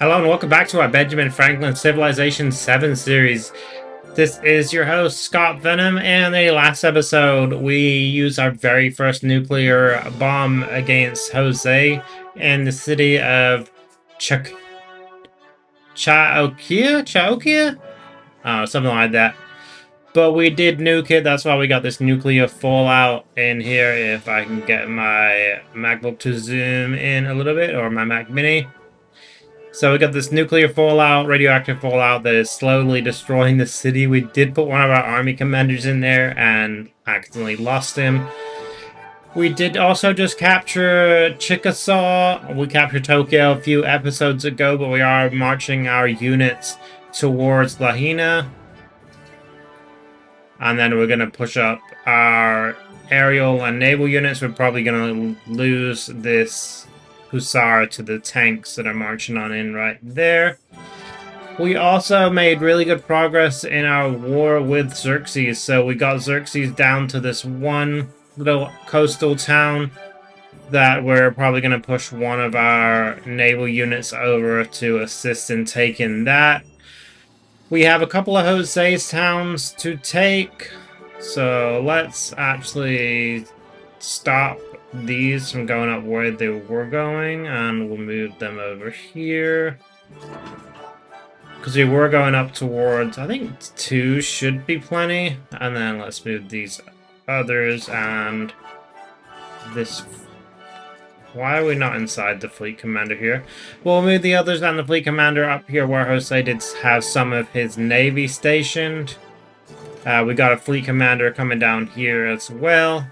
Hello and welcome back to our Benjamin Franklin Civilization VII series. This is your host, Scott Venom, and in the last episode, we used our very first nuclear bomb against Jose in the city of Ch Chaokia? Something like that. But we did nuke it, that's why we got this nuclear fallout in here. If I can get my MacBook to zoom in a little bit, or my Mac Mini. So we got this nuclear fallout, radioactive fallout that is slowly destroying the city. We did put one of our army commanders in there and accidentally lost him. We did also just capture Chickasaw. We captured Tokyo a few episodes ago, but we are marching our units towards Lahaina. And then we're going to push up our aerial and naval units. We're probably going to lose this Hussar to the tanks that are marching on in right there. We also made really good progress in our war with Xerxes. So we got Xerxes down to this one little coastal town that we're probably going to push one of our naval units over to assist in taking that. We have a couple of Jose's towns to take, so let's actually stop these from going up where they were going, and we'll move them over here. Because we were going up towards, I think 2 should be plenty, and then let's move these others, and this... Why are we not inside the fleet commander here? We'll move the others and the fleet commander up here where Jose did have some of his navy stationed. We got a fleet commander coming down here as well.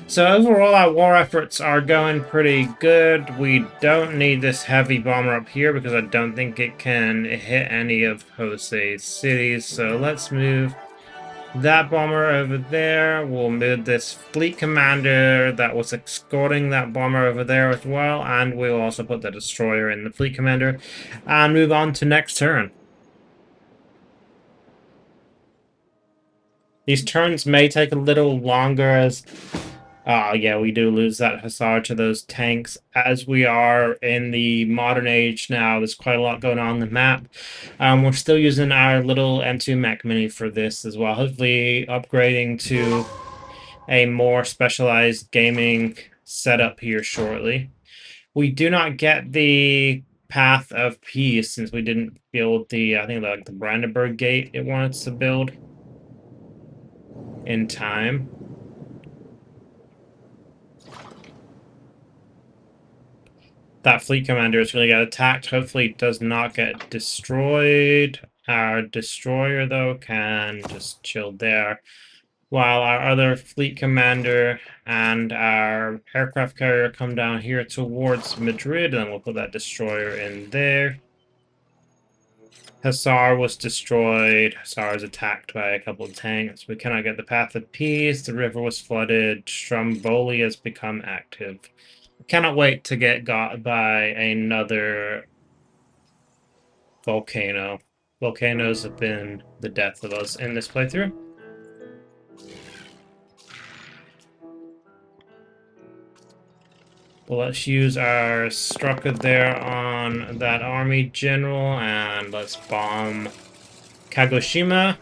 So overall, our war efforts are going pretty good. We don't need this heavy bomber up here because I don't think it can hit any of Jose's cities. So let's move that bomber over there. We'll move this fleet commander that was escorting that bomber over there as well, and we'll also put the destroyer in the fleet commander and move on to next turn. These turns may take a little longer as yeah, we do lose that Hussar to those tanks. As we are in the modern age now, there's quite a lot going on the map. We're still using our little M2 Mac Mini for this as well. Hopefully upgrading to a more specialized gaming setup here shortly. We do not get the Path of Peace since we didn't build the, I think like the Brandenburg Gate it wanted to build in time. That fleet commander is going to get attacked. Hopefully it does not get destroyed. Our destroyer, though, can just chill there. While our other fleet commander and our aircraft carrier come down here towards Madrid, and we'll put that destroyer in there. Hussar was destroyed. Hussar is attacked by a couple of tanks. We cannot get the Path of Peace. The river was flooded. Stromboli has become active. Cannot wait to get got by another volcano. Volcanoes have been the death of us in this playthrough. Well, let's use our Strucker there on that army general, and let's bomb Kagoshima.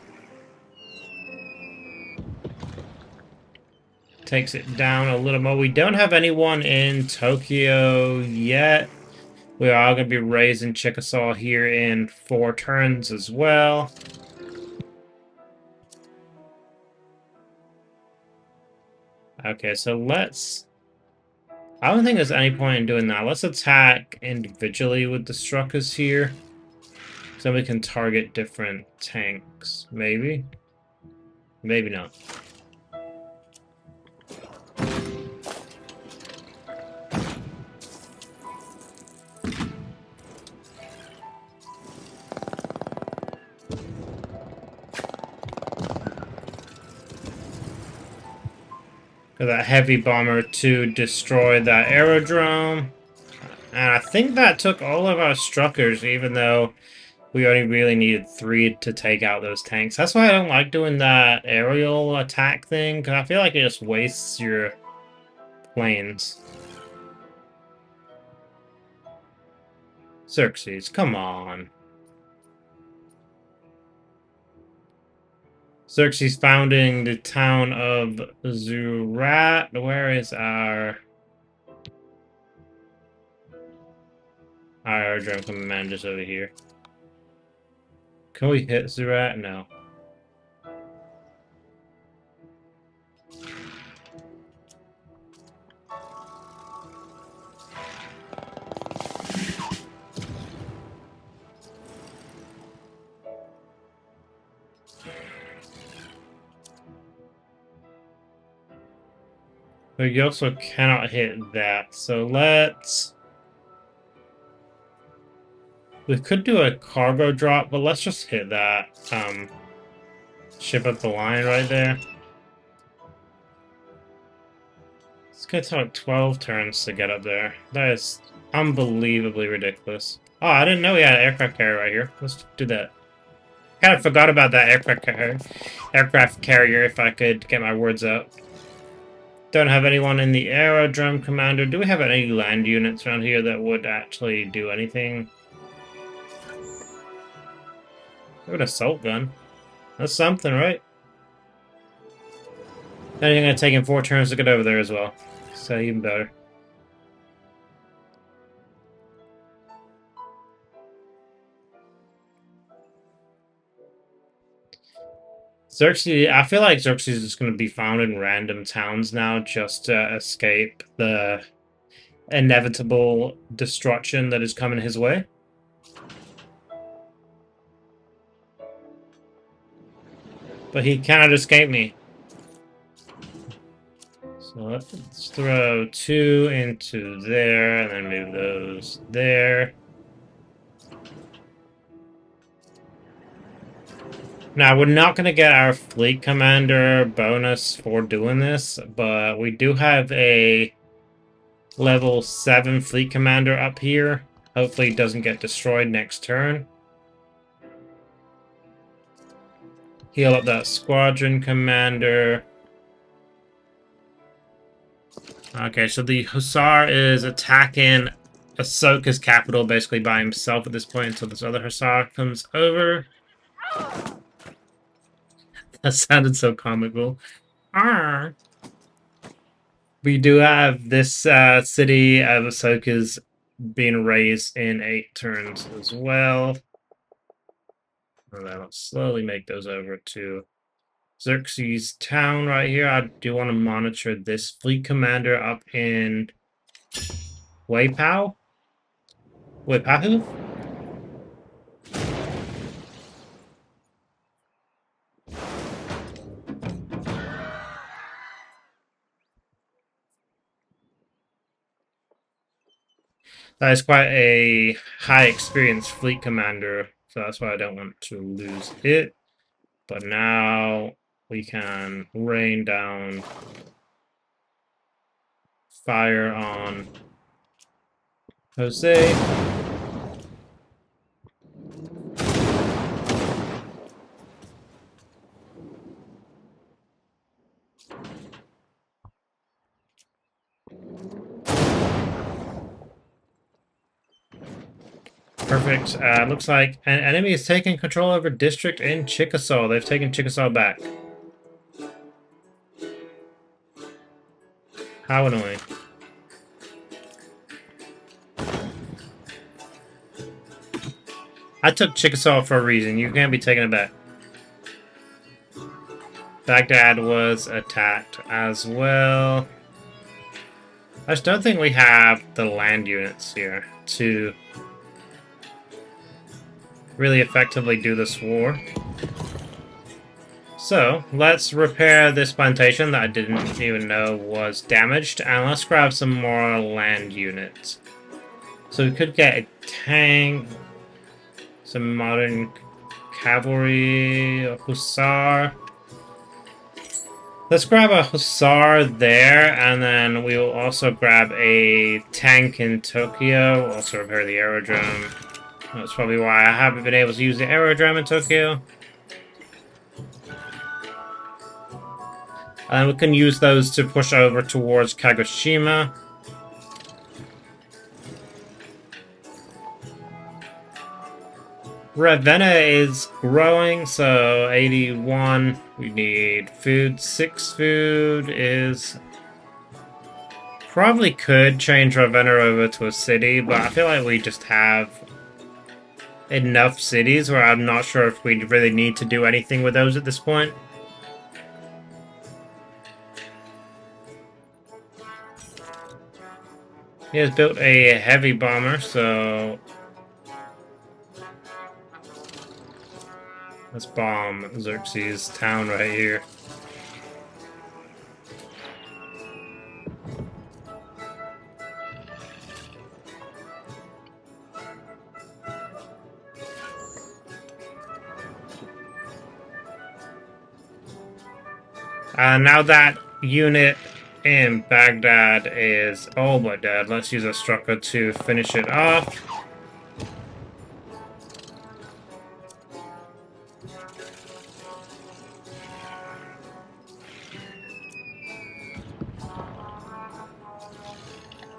Takes it down a little more. We don't have anyone in Tokyo yet. We are going to be raising Chickasaw here in 4 turns as well. Okay, so let's... I don't think there's any point in doing that. Let's attack individually with the Struckers here. So we can target different tanks. Maybe? Maybe not. That heavy bomber to destroy that aerodrome. And I think that took all of our Struckers, even though we only really needed 3 to take out those tanks. That's why I don't like doing that aerial attack thing, because I feel like it just wastes your planes. Xerxes, come on. Xerxes founding the town of Zurat. Where is our aerodrome commanders over here? Can we hit Zurat? No. But you also cannot hit that, so let's... We could do a cargo drop, but let's just hit that, ship up the line right there. It's gonna take 12 turns to get up there. That is unbelievably ridiculous. Oh, I didn't know we had an aircraft carrier right here. Let's do that. Kind of forgot about that aircraft carrier, if I could get my words out. Don't have anyone in the aerodrome commander. Do we have any land units around here that would actually do anything? We have an assault gun. That's something, right? Then you're gonna take him 4 turns to get over there as well. So even better. Xerxes, I feel like Xerxes is going to be found in random towns now just to escape the inevitable destruction that is coming his way. But he cannot escape me. So let's throw 2 into there and then move those there. Now, we're not going to get our fleet commander bonus for doing this, but we do have a level 7 fleet commander up here. Hopefully it doesn't get destroyed next turn. Heal up that squadron commander. Okay, so the Hussar is attacking Ahsoka's capital basically by himself at this point until this other Hussar comes over. That sounded so comical. Arr. We do have this city of Ahsoka's being raised in 8 turns as well. And then I'll slowly make those over to Xerxes town right here. I do want to monitor this fleet commander up in Waypow? Waypahu? That is quite a high experience fleet commander, so that's why I don't want to lose it. But now we can rain down fire on Jose. Perfect. Looks like an enemy is taking control over district in Chickasaw. They've taken Chickasaw back. How annoying. I took Chickasaw for a reason. You can't be taking it back. Baghdad was attacked as well. I just don't think we have the land units here to really effectively do this war. So, let's repair this plantation that I didn't even know was damaged, and let's grab some more land units. So we could get a tank, some modern cavalry, a hussar. Let's grab a hussar there, and then we will also grab a tank in Tokyo. We'll also repair the aerodrome. That's probably why I haven't been able to use the aerodrome in Tokyo. And we can use those to push over towards Kagoshima. Ravenna is growing, so 81. We need food. 6 food is... Probably could change Ravenna over to a city, but I feel like we just have enough cities where I'm not sure if we really need to do anything with those at this point. He has built a heavy bomber, so let's bomb Xerxes' town right here. Now that unit in Baghdad is all but dead. Let's use a strucker to finish it off.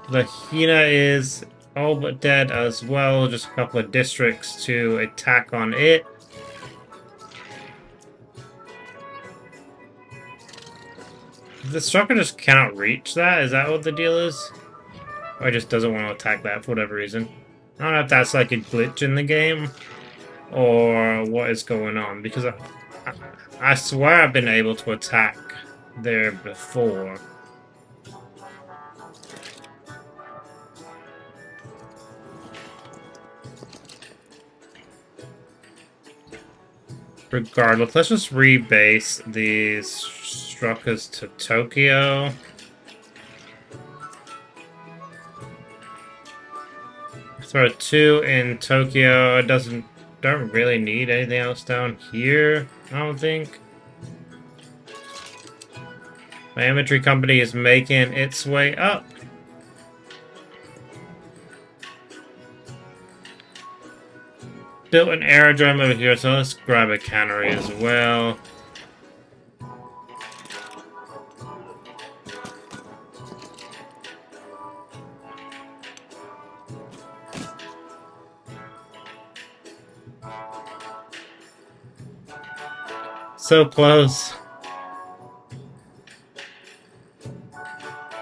Lahina is all but dead as well. Just a couple of districts to attack on it. The strucker just cannot reach that? Is that what the deal is? Or just doesn't want to attack that for whatever reason? I don't know if that's like a glitch in the game or what is going on, because I swear I've been able to attack there before. Regardless, let's just rebase these struckers to Tokyo. Throw 2 in Tokyo. It don't really need anything else down here, I don't think. My infantry company is making its way up. Built an aerodrome over here, so let's grab a cannery as well. So close.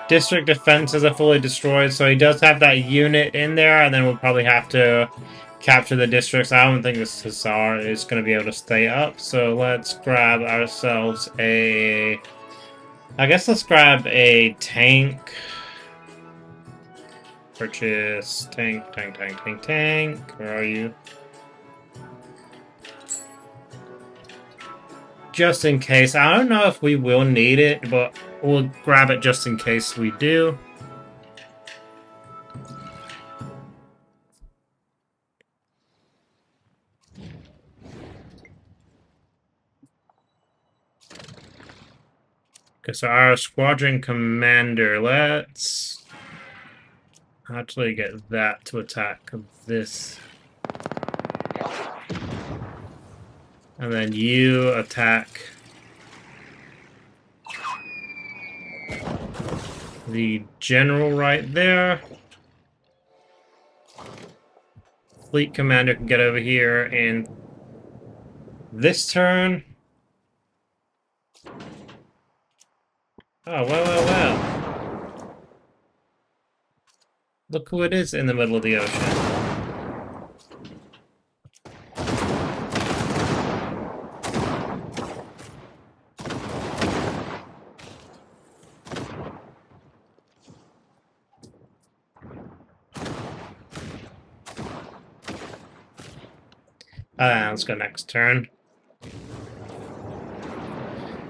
District defenses are fully destroyed, so he does have that unit in there, and then we'll probably have to capture the districts. I don't think this Hussar is going to be able to stay up, so let's grab ourselves a... I guess let's grab a tank. Purchase tank. Where are you? Just in case. I don't know if we will need it, but we'll grab it just in case we do. Okay, so our squadron commander, let's actually get that to attack this. And then you attack the general right there. Fleet commander can get over here in this turn. Oh, well. Look who it is in the middle of the ocean. Let's go next turn.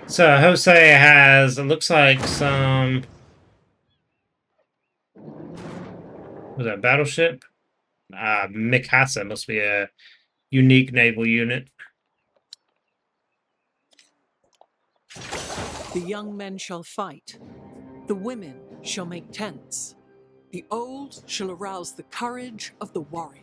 So Jose has, it looks like some... Was that a battleship? Mikasa must be a unique naval unit. The young men shall fight. The women shall make tents. The old shall arouse the courage of the warrior.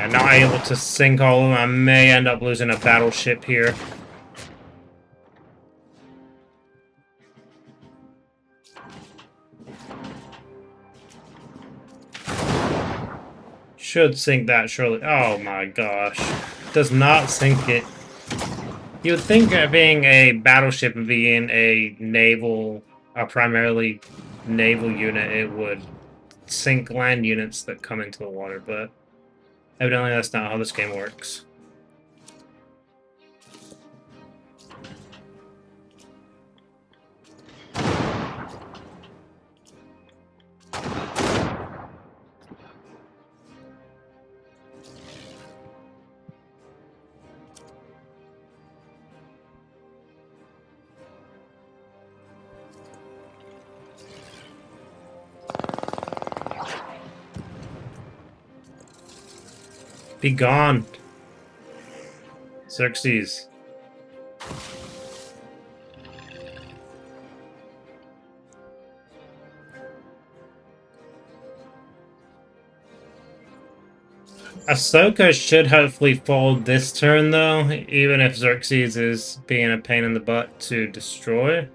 Yeah, not able to sink all of them. I may end up losing a battleship here. Should sink that surely. Oh my gosh. Does not sink it. You would think that being a battleship and being a primarily naval unit, it would sink land units that come into the water, but evidently that's not how this game works. Be gone, Xerxes. Ahsoka should hopefully fold this turn, though, even if Xerxes is being a pain in the butt to destroy.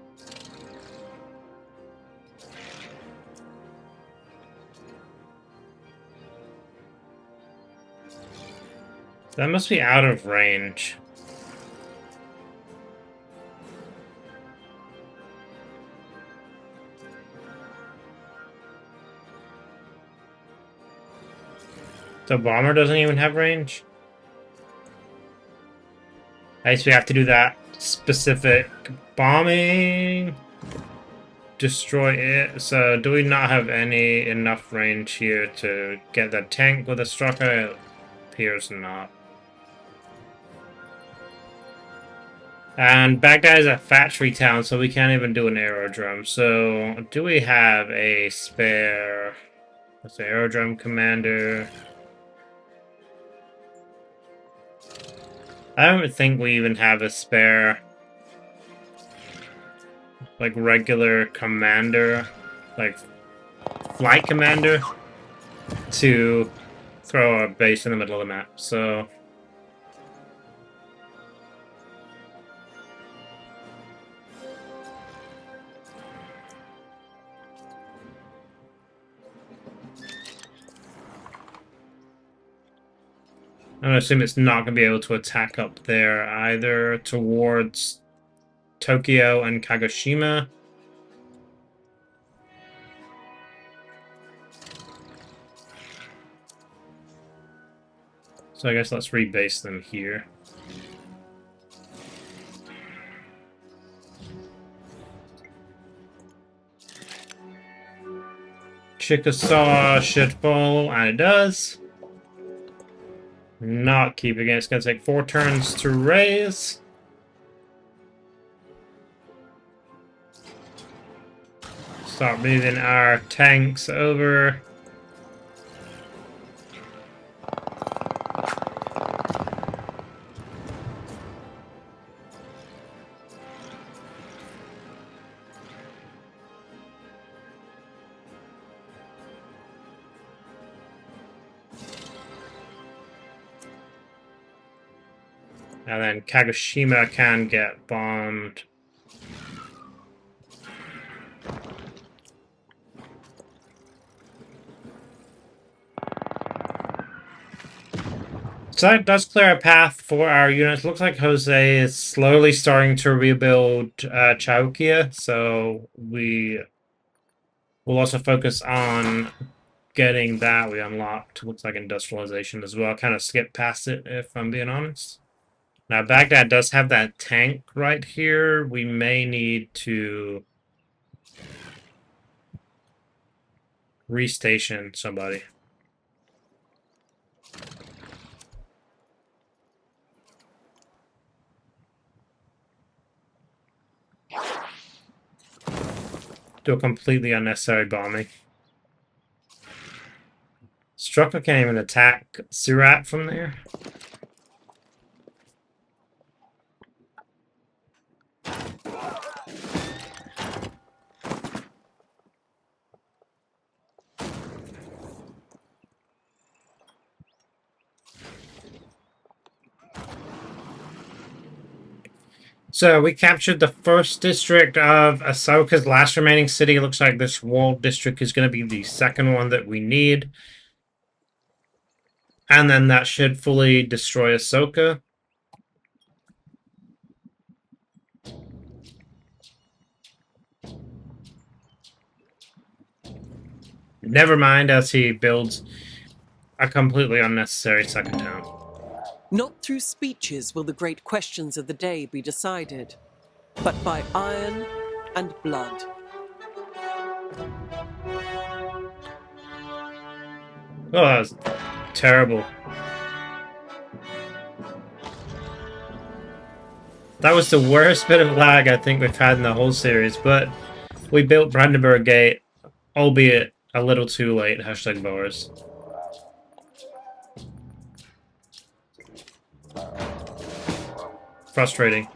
That must be out of range. The bomber doesn't even have range? I guess we have to do that specific bombing. Destroy it. So, do we not have enough range here to get the tank with a strucker? It appears not. And Baghdad is a factory town, so we can't even do an aerodrome. So, do we have a spare... What's the aerodrome commander? I don't think we even have a spare, like, regular commander, like, flight commander, to throw a base in the middle of the map, so... I'm gonna assume it's not gonna be able to attack up there either towards Tokyo and Kagoshima. So I guess let's rebase them here. Chickasaw should fall, and it does. Not keeping it. It's going to take 4 turns to raise. Start moving our tanks over. And then Kagoshima can get bombed. So that does clear a path for our units. Looks like Jose is slowly starting to rebuild Chaukia, so we will also focus on getting that. We unlocked, looks like, industrialization as well. Kind of skipped past it, if I'm being honest. Now, Baghdad does have that tank right here. We may need to restation somebody. Do a completely unnecessary bombing. Strucker can't even attack Surat from there. So we captured the first district of Ahsoka's last remaining city. It looks like this walled district is going to be the second one that we need. And then that should fully destroy Ahsoka. Never mind, as he builds a completely unnecessary second town. Not through speeches will the great questions of the day be decided, but by iron and blood. Oh, that was terrible. That was the worst bit of lag I think we've had in the whole series, but we built Brandenburg Gate, albeit a little too late. Hashtag Boris. Frustrating.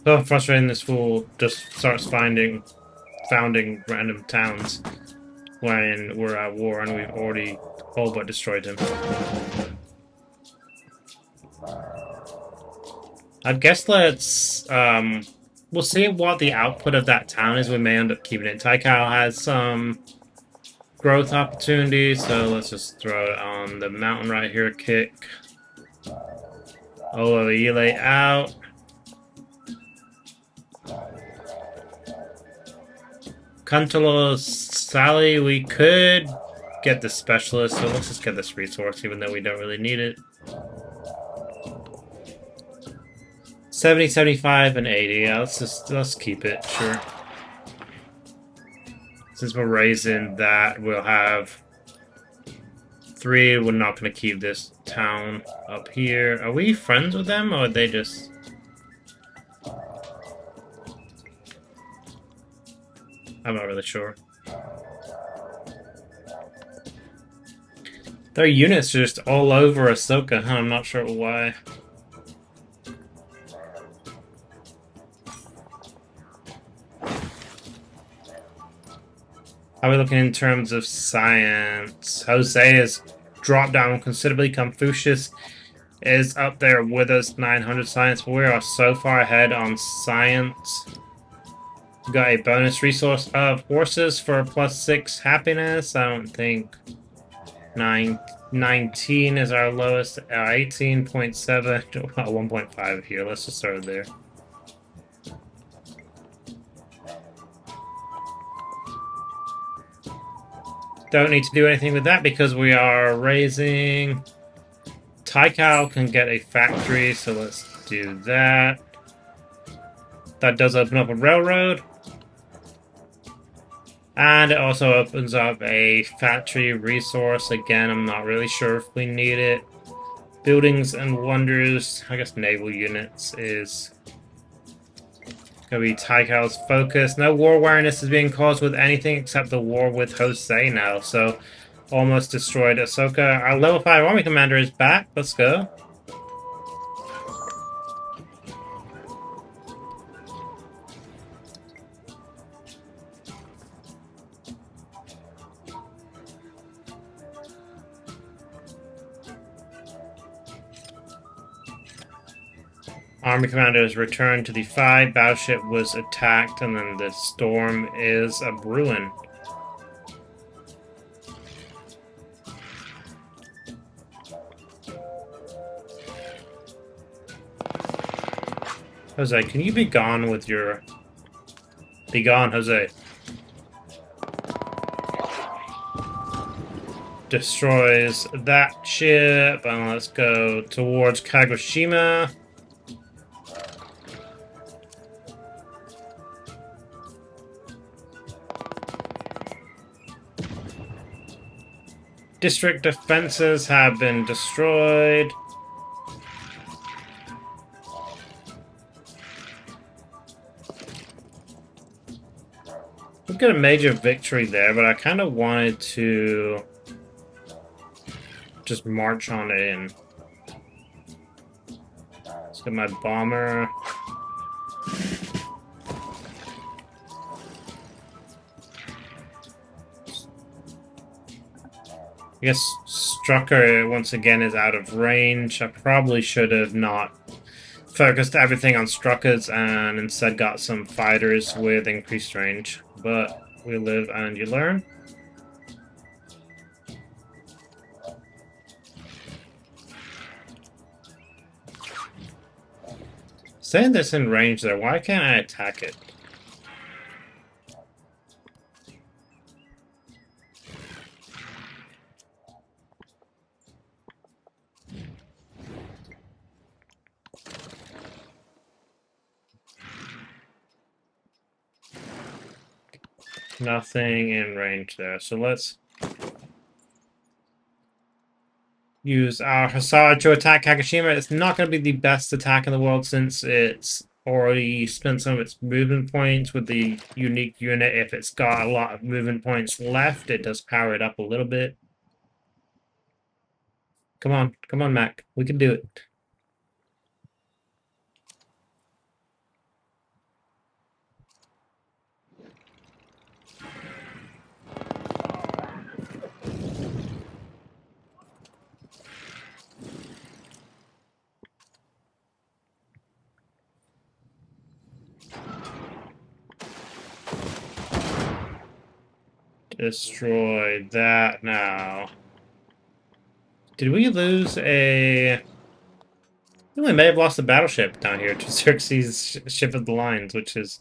So frustrating this fool just starts founding random towns when we're at war and we've already all but destroyed him. I guess let's we'll see what the output of that town is. We may end up keeping it. Taikao has some growth opportunities, so let's just throw it on the mountain right here. Kick Olayile out. Kuntalo Sally, we could get the specialist, so let's just get this resource, even though we don't really need it. 70, 75, and 80. Yeah, let's keep it, sure. Since we're raising that, we'll have 3. We're not going to keep this town up here. Are we friends with them, or are they just... I'm not really sure. Their units are just all over Ahsoka, huh? I'm not sure why. How are we looking in terms of science? Jose has dropped down considerably. Confucius is up there with us, 900 science, but we are so far ahead on science. We got a bonus resource of horses for +6 happiness. I don't think 19 is our lowest. 18.7, 1.5 here. Let's just start there. Don't need to do anything with that because we are raising... Taikao can get a factory, so let's do that. That does open up a railroad. And it also opens up a factory resource. Again, I'm not really sure if we need it. Buildings and wonders. I guess naval units is going to be Taikao's focus. No war awareness is being caused with anything except the war with Jose now. So, almost destroyed Ahsoka. Our level 5 army commander is back. Let's go. Army commander has returned to the fight. Battleship was attacked, and then the storm is a brewing. Jose, can you be gone with your... Be gone, Jose. Destroys that ship, and let's go towards Kagoshima. District defenses have been destroyed. We've got a major victory there, but I kind of wanted to just march on in. Let's get my bomber. guess Strucker once again is out of range. I probably should have not focused everything on Struckers and instead got some fighters with increased range. But we live and you learn. Saying this in range there, why can't I attack it? Nothing in range there. So let's use our Hussar to attack Kagoshima. It's not going to be the best attack in the world since it's already spent some of its movement points with the unique unit. If it's got a lot of movement points left, it does power it up a little bit. Come on, Mac. We can do it. Destroy that now. Did we lose a... We may have lost a battleship down here to Xerxes' Ship of the Lines, which is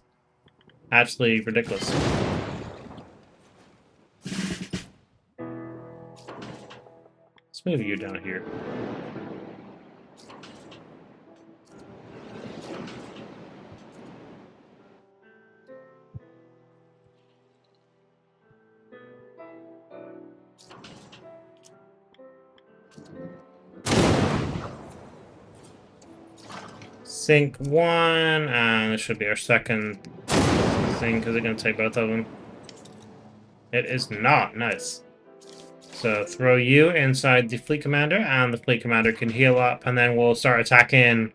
absolutely ridiculous. Let's move you down here. Sink one, and this should be our second thing because it's going to take both of them. It is not. Nice. So throw you inside the fleet commander, and the fleet commander can heal up, and then we'll start attacking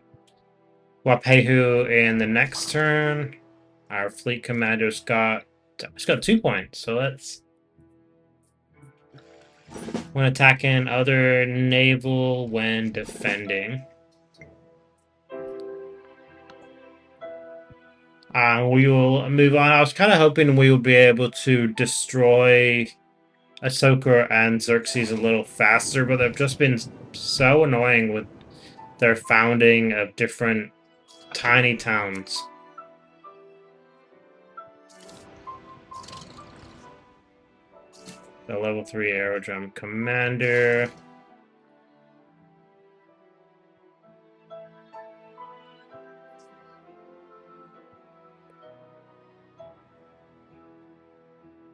Wapehu in the next turn. Our fleet commander's got 2 points, so let's... When attacking other naval when defending. We will move on. I was kind of hoping we would be able to destroy Ahsoka and Xerxes a little faster, but they've just been so annoying with their founding of different tiny towns. The level 3 aerodrome commander.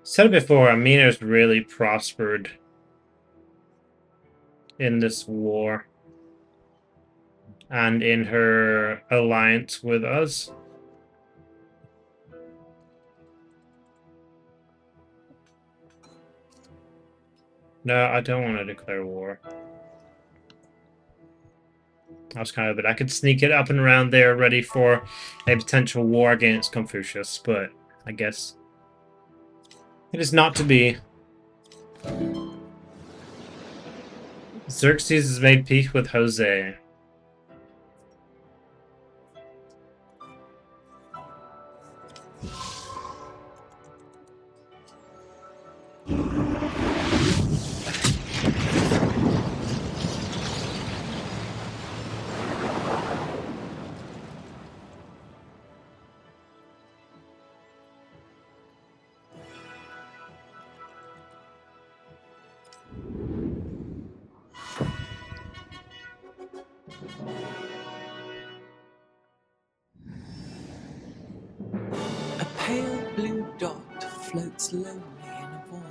Said it before, Amina's really prospered in this war and in her alliance with us. No, I don't want to declare war. I was kind of, but I could sneak it up and around there ready for a potential war against Confucius, but I guess it is not to be. Xerxes has made peace with Jose. A pale blue dot floats lonely in a void.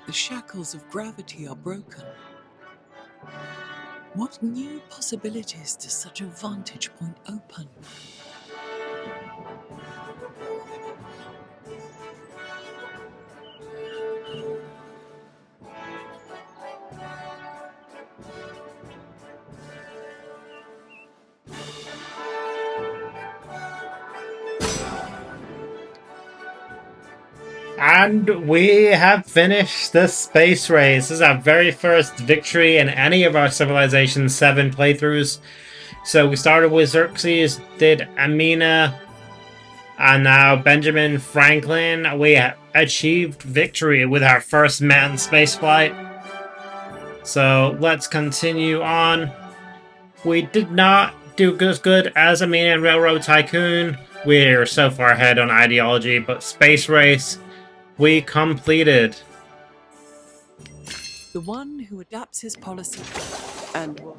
The shackles of gravity are broken. What new possibilities does such a vantage point open? And we have finished the space race. This is our very first victory in any of our Civilization VII playthroughs. So we started with Xerxes, did Amina, and now Benjamin Franklin. We achieved victory with our first manned spaceflight. So let's continue on. We did not do as good as Amina and Railroad Tycoon. We're so far ahead on ideology, but Space Race, we completed. The one who adapts his policy and will.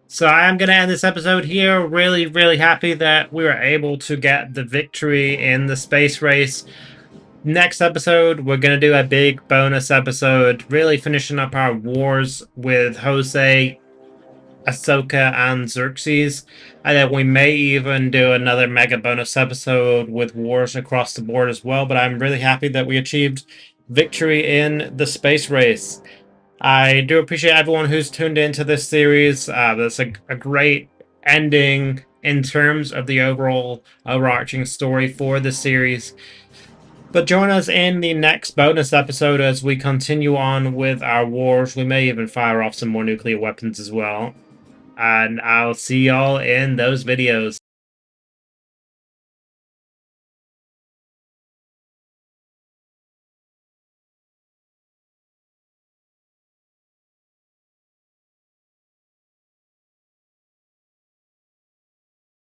So I am going to end this episode here. Really happy that we were able to get the victory in the space race. Next episode, we're going to do a big bonus episode, really finishing up our wars with Jose, Ahsoka, and Xerxes. And then we may even do another mega bonus episode with wars across the board as well. But I'm really happy that we achieved victory in the space race. I do appreciate everyone who's tuned into this series. That's a great ending in terms of the overall overarching story for the series. But join us in the next bonus episode as we continue on with our wars. We may even fire off some more nuclear weapons as well. And I'll see y'all in those videos.